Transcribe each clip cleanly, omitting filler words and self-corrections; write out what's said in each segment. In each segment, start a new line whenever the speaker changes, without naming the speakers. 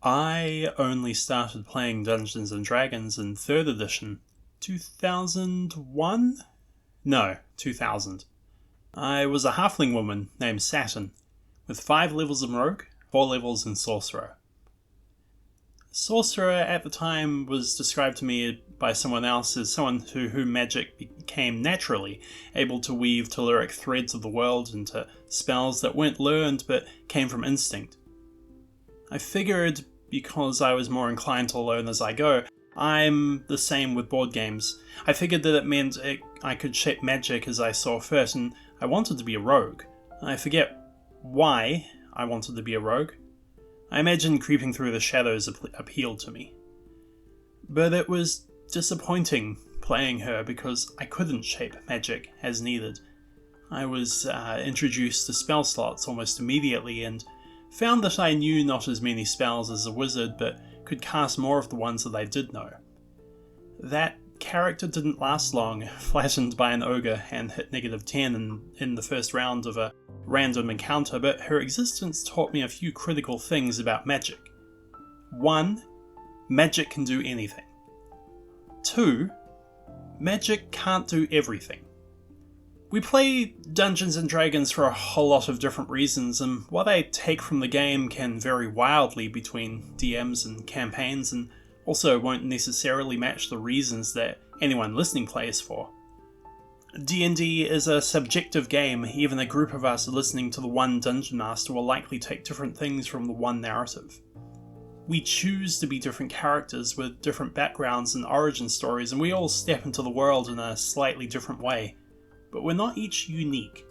I only started playing Dungeons and Dragons in 3rd edition 2001? No, 2000. I was a halfling woman named Saturn, with 5 levels in Rogue, 4 levels in Sorcerer. Sorcerer at the time was described to me by someone else as someone to whom magic became naturally able to weave telluric threads of the world into spells that weren't learned but came from instinct. I figured because I was more inclined to learn as I go, I'm the same with board games. I figured that it meant I could shape magic as I saw fit, and I wanted to be a rogue. I forget why I wanted to be a rogue. I imagine creeping through the shadows appealed to me. But it was disappointing playing her because I couldn't shape magic as needed. I was introduced to spell slots almost immediately and found that I knew not as many spells as a wizard, but could cast more of the ones that I did know. That character didn't last long, flattened by an ogre and hit -10 in the first round of a random encounter, but her existence taught me a few critical things about magic. 1. Magic can do anything. 2. Magic can't do everything. We play Dungeons and Dragons for a whole lot of different reasons, and what I take from the game can vary wildly between DMs and campaigns, and also won't necessarily match the reasons that anyone listening plays for. D&D is a subjective game. Even a group of us listening to the one Dungeon Master will likely take different things from the one narrative. We choose to be different characters with different backgrounds and origin stories, and we all step into the world in a slightly different way. But we're not each unique.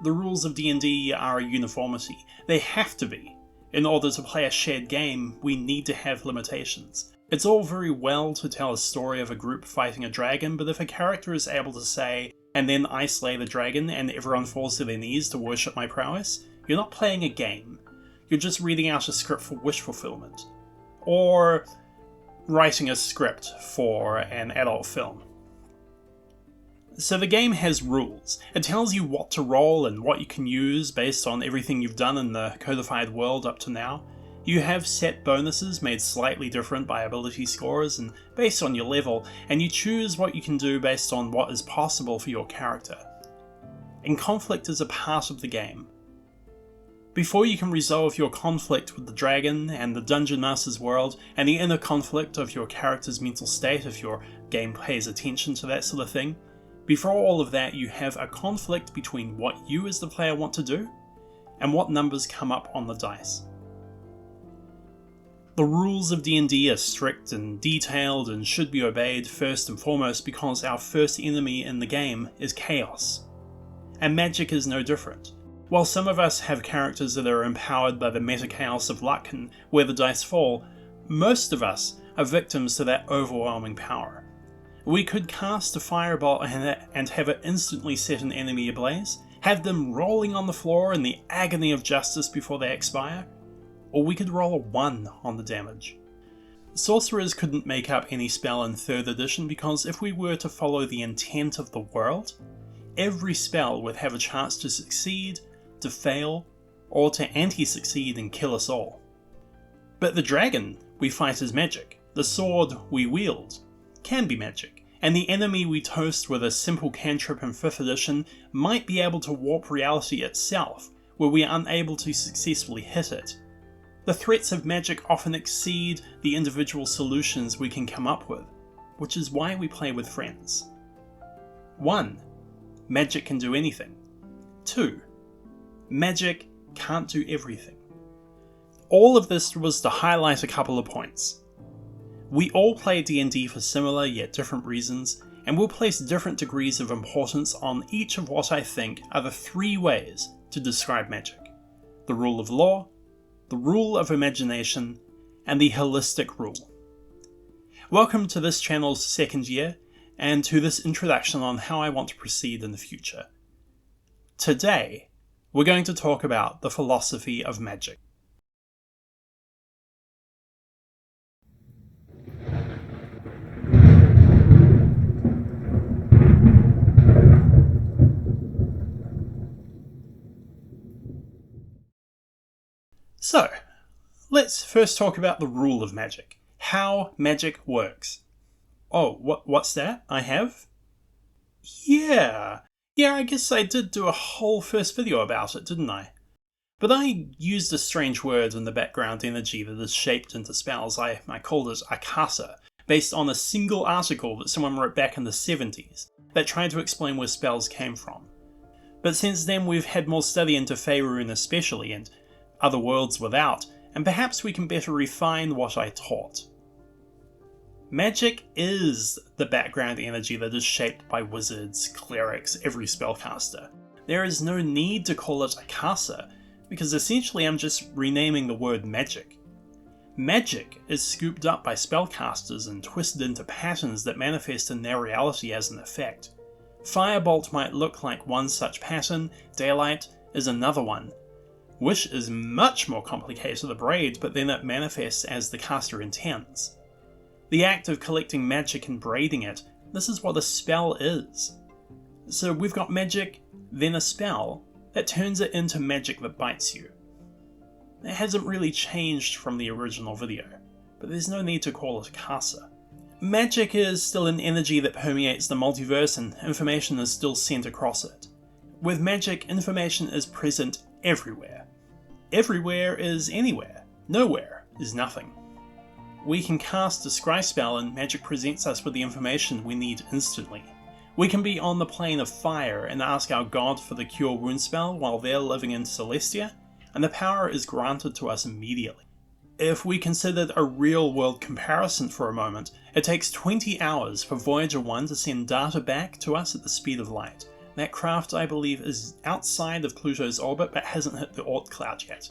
The rules of D&D are a uniformity. They have to be. In order to play a shared game, we need to have limitations. It's all very well to tell a story of a group fighting a dragon, but if a character is able to say, "and then I slay the dragon and everyone falls to their knees to worship my prowess," you're not playing a game. You're just reading out a script for wish fulfillment. Or writing a script for an adult film. So the game has rules. It tells you what to roll and what you can use based on everything you've done in the codified world up to now. You have set bonuses made slightly different by ability scores and based on your level, and you choose what you can do based on what is possible for your character. And conflict is a part of the game. Before you can resolve your conflict with the dragon and the Dungeon Master's world, and the inner conflict of your character's mental state if your game pays attention to that sort of thing, before all of that, you have a conflict between what you as the player want to do and what numbers come up on the dice. The rules of D&D are strict and detailed and should be obeyed first and foremost because our first enemy in the game is chaos. And magic is no different. While some of us have characters that are empowered by the meta-chaos of luck and where the dice fall, most of us are victims to that overwhelming power. We could cast a fireball and have it instantly set an enemy ablaze, have them rolling on the floor in the agony of justice before they expire, or we could roll a 1 on the damage. Sorcerers couldn't make up any spell in 3rd edition because if we were to follow the intent of the world, every spell would have a chance to succeed, to fail, or to anti-succeed and kill us all. But the dragon we fight is magic, the sword we wield can be magic, and the enemy we toast with a simple cantrip in 5th edition might be able to warp reality itself, where we are unable to successfully hit it. The threats of magic often exceed the individual solutions we can come up with, which is why we play with friends. 1. Magic can do anything. 2. Magic can't do everything. All of this was to highlight a couple of points. We all play D&D for similar yet different reasons, and we'll place different degrees of importance on each of what I think are the 3 ways to describe magic: the rule of law, the rule of imagination, and the holistic rule. Welcome to this channel's 2nd year, and to this introduction on how I want to proceed in the future. Today, we're going to talk about the philosophy of magic. So, Let's first talk about the rule of magic. How magic works. Oh, what's that? I have? Yeah, I guess I did do a whole first video about it, didn't I? But I used a strange word in the background energy that is shaped into spells. I called it akasa, based on a single article that someone wrote back in the 70s that tried to explain where spells came from. But since then we've had more study into Faerun especially, and other worlds without, and perhaps we can better refine what I taught. Magic is the background energy that is shaped by wizards, clerics, every spellcaster. There is no need to call it akasa, because essentially I'm just renaming the word magic. Magic is scooped up by spellcasters and twisted into patterns that manifest in their reality as an effect. Firebolt might look like one such pattern, daylight is another one. Wish is much more complicated to braid, but then it manifests as the caster intends. The act of collecting magic and braiding it, this is what a spell is. So we've got magic, then a spell, that turns it into magic that bites you. It hasn't really changed from the original video, but there's no need to call it a casa. Magic is still an energy that permeates the multiverse and information is still sent across it. With magic, information is present everywhere. Everywhere is anywhere. Nowhere is nothing. We can cast a scry spell and magic presents us with the information we need instantly. We can be on the plane of fire and ask our god for the cure wound spell while they're living in Celestia, and the power is granted to us immediately. If we considered a real world comparison for a moment, it takes 20 hours for Voyager 1 to send data back to us at the speed of light. That craft, I believe, is outside of Pluto's orbit but hasn't hit the Oort cloud yet.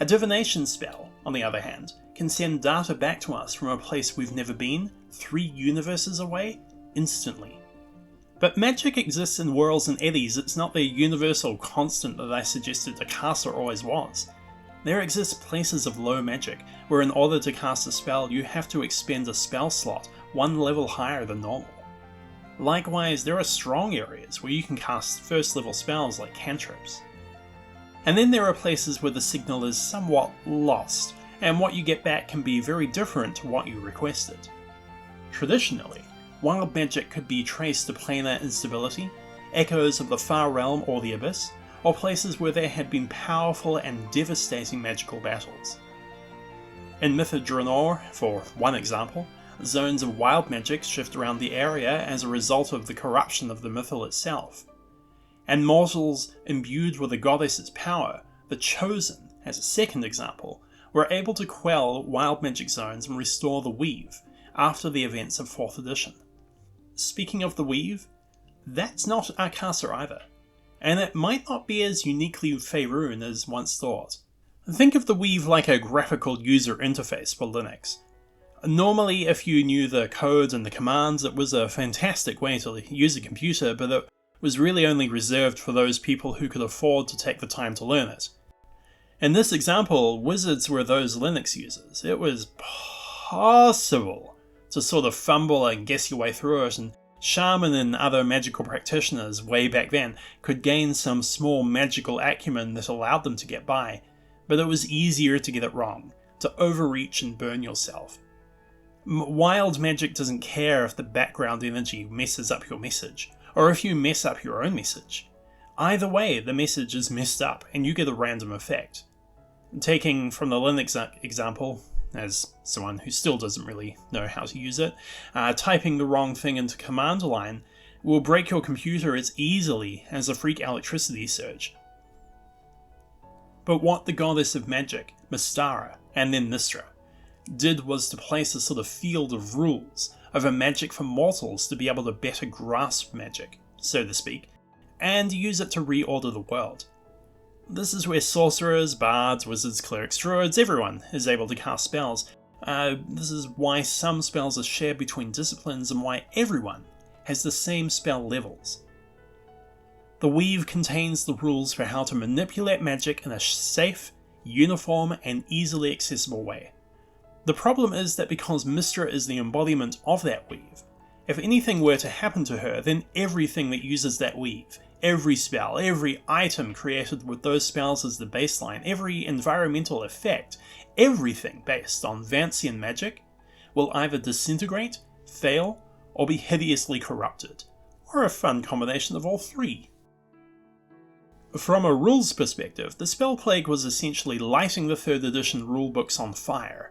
A divination spell, on the other hand, can send data back to us from a place we've never been, 3 universes away, instantly. But magic exists in whirls and eddies, it's not the universal constant that I suggested Akasa always was. There exist places of low magic, where in order to cast a spell you have to expend a spell slot 1 level higher than normal. Likewise, there are strong areas where you can cast first level spells like cantrips. And then there are places where the signal is somewhat lost, and what you get back can be very different to what you requested. Traditionally, wild magic could be traced to planar instability, echoes of the far realm or the abyss, or places where there had been powerful and devastating magical battles. In Mytha Draenor, for one example, zones of wild magic shift around the area as a result of the corruption of the mythal itself. And mortals imbued with the goddess's power, the Chosen, as a second example, were able to quell wild magic zones and restore the Weave after the events of 4th edition. Speaking of the Weave, that's not Akasa either, and it might not be as uniquely Faerun as once thought. Think of the Weave like a graphical user interface for Linux. Normally, if you knew the codes and the commands, it was a fantastic way to use a computer, but it was really only reserved for those people who could afford to take the time to learn it. In this example, wizards were those Linux users. It was possible to sort of fumble and guess your way through it, and shaman and other magical practitioners way back then could gain some small magical acumen that allowed them to get by, but it was easier to get it wrong, to overreach and burn yourself. Wild magic doesn't care if the background energy messes up your message, or if you mess up your own message. Either way, the message is messed up and you get a random effect. Taking from the Linux example, as someone who still doesn't really know how to use it, typing the wrong thing into command line will break your computer as easily as a freak electricity surge. But what the goddess of magic, Mystara, and then Mystra, did was to place a sort of field of rules over magic for mortals to be able to better grasp magic, so to speak, and use it to reorder the world. This is where sorcerers, bards, wizards, clerics, druids, everyone is able to cast spells. This is why some spells are shared between disciplines and why everyone has the same spell levels. The Weave contains the rules for how to manipulate magic in a safe, uniform, and easily accessible way. The problem is that because Mystra is the embodiment of that Weave, if anything were to happen to her, then everything that uses that Weave, Every spell, every item created with those spells as the baseline, every environmental effect, everything based on Vancian magic will either disintegrate, fail, or be hideously corrupted, or a fun combination of all three. From a rules perspective, the Spell Plague was essentially lighting the 3rd edition rulebooks on fire.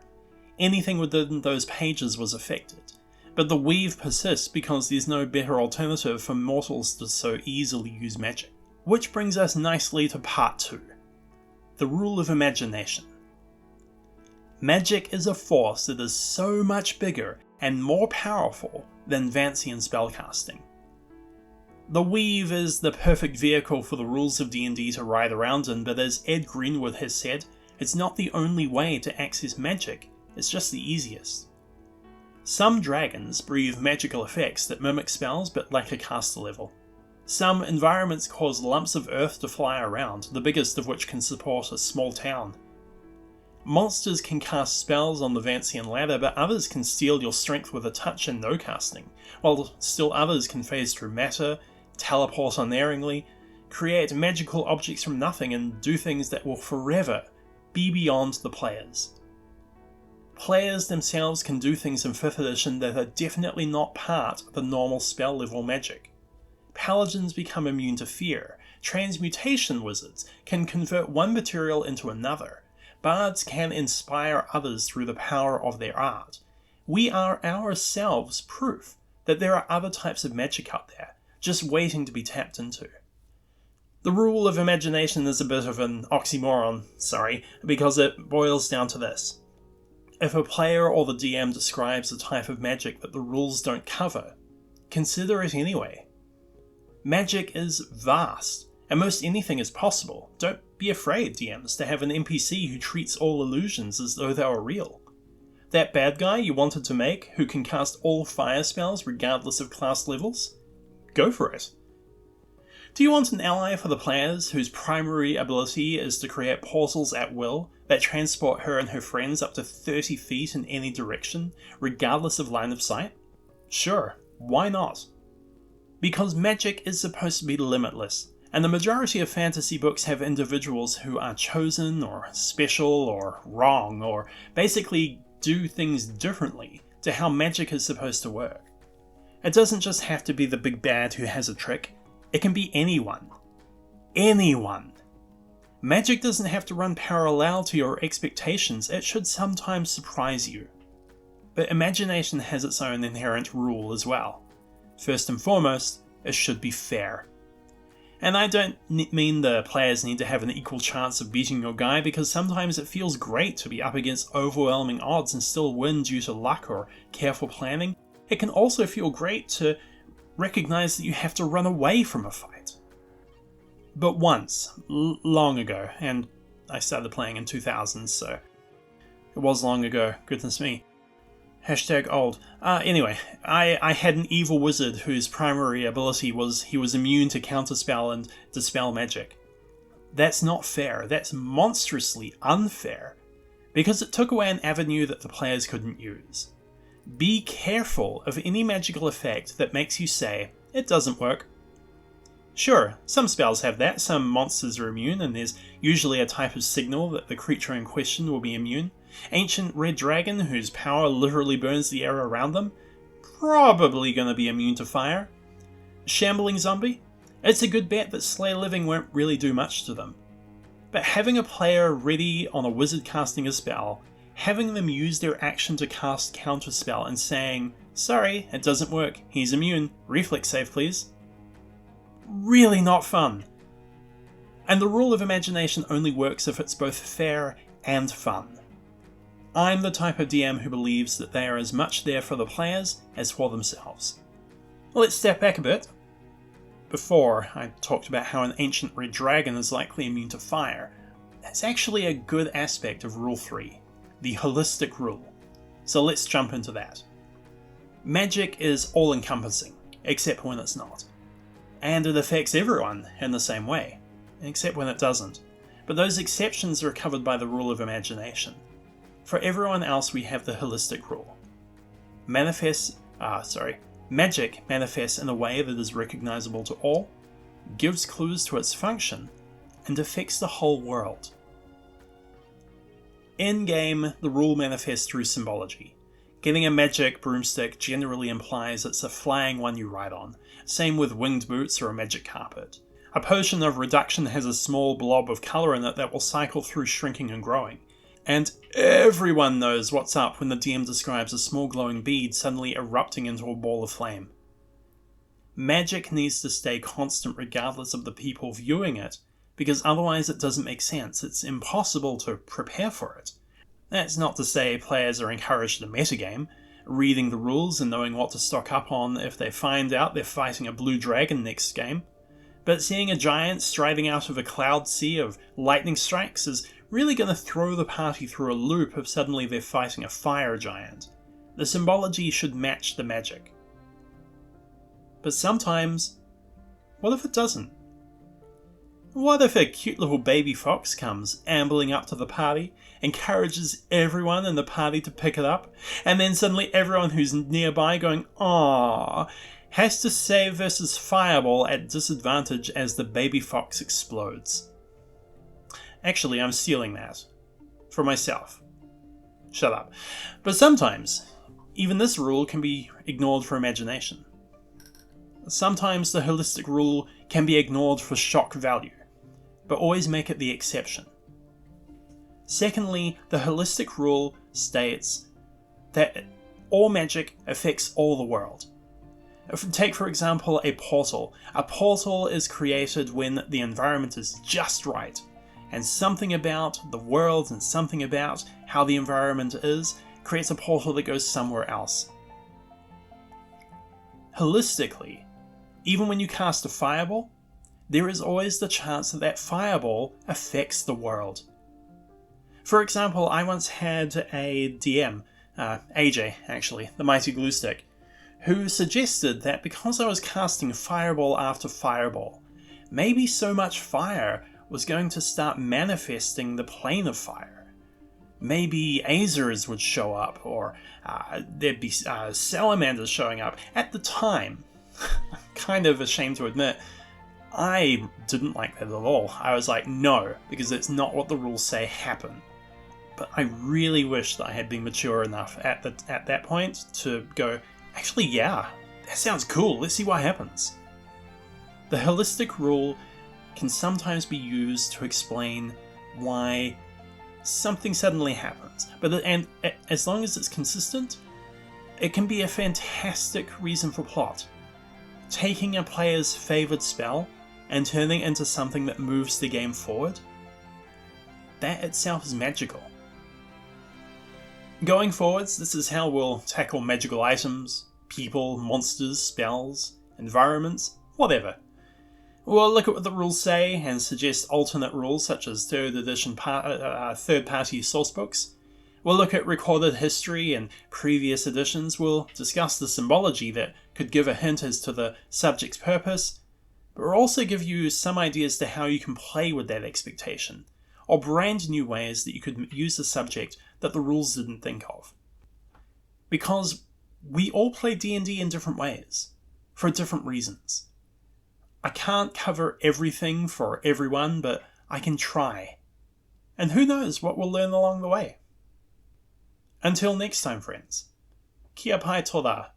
Anything within those pages was affected, but the weave persists because there's no better alternative for mortals to so easily use magic. Which brings us nicely to part 2, the rule of imagination. Magic is a force that is so much bigger and more powerful than Vancian spellcasting. The weave is the perfect vehicle for the rules of D&D to ride around in, but as Ed Greenwood has said, it's not the only way to access magic, it's just the easiest. Some dragons breathe magical effects that mimic spells but lack a caster level. Some environments cause lumps of earth to fly around, the biggest of which can support a small town. Monsters can cast spells on the Vancian ladder, but others can steal your strength with a touch and no casting, while still others can phase through matter, teleport unerringly, create magical objects from nothing, and do things that will forever be beyond the players. Players themselves can do things in 5th edition that are definitely not part of the normal spell level magic. Paladins become immune to fear, transmutation wizards can convert one material into another, bards can inspire others through the power of their art. We are ourselves proof that there are other types of magic out there, just waiting to be tapped into. The rule of imagination is a bit of an oxymoron, because it boils down to this. If a player or the DM describes a type of magic that the rules don't cover, consider it anyway. Magic is vast, and most anything is possible. Don't be afraid, DMs, to have an NPC who treats all illusions as though they were real. That bad guy you wanted to make, who can cast all fire spells regardless of class levels? Go for it. Do you want an ally for the players whose primary ability is to create portals at will that transport her and her friends up to 30 feet in any direction, regardless of line of sight? Sure, why not? Because magic is supposed to be limitless, and the majority of fantasy books have individuals who are chosen, or special, or wrong, or basically do things differently to how magic is supposed to work. It doesn't just have to be the big bad who has a trick, it can be anyone. Anyone. Magic doesn't have to run parallel to your expectations, it should sometimes surprise you. But imagination has its own inherent rule as well. First and foremost, it should be fair. And I don't mean the players need to have an equal chance of beating your guy, because sometimes it feels great to be up against overwhelming odds and still win due to luck or careful planning. It can also feel great to recognize that you have to run away from a fight. But once, long ago, and I started playing in 2000, so it was long ago, goodness me. #old. Anyway, I had an evil wizard whose primary ability was he was immune to counterspell and dispel magic. That's not fair, that's monstrously unfair, because it took away an avenue that the players couldn't use. Be careful of any magical effect that makes you say, it doesn't work. Sure, some spells have that, some monsters are immune, and there's usually a type of signal that the creature in question will be immune. Ancient Red Dragon, whose power literally burns the air around them, probably going to be immune to fire. Shambling Zombie, it's a good bet that Slay Living won't really do much to them. But having a player ready on a wizard casting a spell, having them use their action to cast counterspell and saying, sorry, it doesn't work, he's immune, reflex save please. Really not fun. And the rule of imagination only works if it's both fair and fun. I'm the type of DM who believes that they are as much there for the players as for themselves. Let's step back a bit. Before, I talked about how an ancient red dragon is likely immune to fire. That's actually a good aspect of Rule 3, the holistic rule. So let's jump into that. Magic is all-encompassing, except when it's not. And it affects everyone in the same way, except when it doesn't. But those exceptions are covered by the rule of imagination. For everyone else, we have the holistic rule. Magic manifests in a way that is recognizable to all. gives clues to its function, and affects the whole world. In-game, the rule manifests through symbology. Getting a magic broomstick generally implies it's a flying one you ride on, same with winged boots or a magic carpet. A potion of reduction has a small blob of colour in it that will cycle through shrinking and growing. And everyone knows what's up when the DM describes a small glowing bead suddenly erupting into a ball of flame. Magic needs to stay constant regardless of the people viewing it, because otherwise it doesn't make sense. It's impossible to prepare for it. That's not to say players are encouraged to metagame, reading the rules and knowing what to stock up on if they find out they're fighting a blue dragon next game. But seeing a giant striding out of a cloud sea of lightning strikes is really going to throw the party through a loop if suddenly they're fighting a fire giant. The symbology should match the magic. But sometimes, what if it doesn't? What if a cute little baby fox comes ambling up to the party, encourages everyone in the party to pick it up, and then suddenly everyone who's nearby going, "Aww," has to save versus fireball at disadvantage as the baby fox explodes. Actually, I'm stealing that. For myself. Shut up. But sometimes, even this rule can be ignored for imagination. Sometimes the holistic rule can be ignored for shock value, but always make it the exception. Secondly, the holistic rule states that all magic affects all the world. Take, for example, a portal. A portal is created when the environment is just right, and something about the world and something about how the environment is creates a portal that goes somewhere else. Holistically, even when you cast a fireball, there is always the chance that that fireball affects the world. For example, I once had a DM, AJ actually, the Mighty Glue Stick, who suggested that because I was casting fireball after fireball, maybe so much fire was going to start manifesting the plane of fire. Maybe Azers would show up, or there'd be salamanders showing up. At the time, I'm kind of ashamed to admit, I didn't like that at all. I was like, no, because it's not what the rules say happen. But I really wish that I had been mature enough at that point to go, actually, yeah, that sounds cool, let's see what happens. The holistic rule can sometimes be used to explain why something suddenly happens. And as long as it's consistent, it can be a fantastic reason for plot. Taking a player's favoured spell and turning it into something that moves the game forward, that itself is magical. Going forwards, this is how we'll tackle magical items, people, monsters, spells, environments, whatever. We'll look at what the rules say and suggest alternate rules such as 3rd edition third-party sourcebooks. We'll look at recorded history and previous editions. We'll discuss the symbology that could give a hint as to the subject's purpose, but we'll also give you some ideas to how you can play with that expectation, or brand new ways that you could use the subject that the rules didn't think of. Because we all play D&D in different ways, for different reasons. I can't cover everything for everyone, but I can try. And who knows what we'll learn along the way. Until next time, friends. Kia pai toda.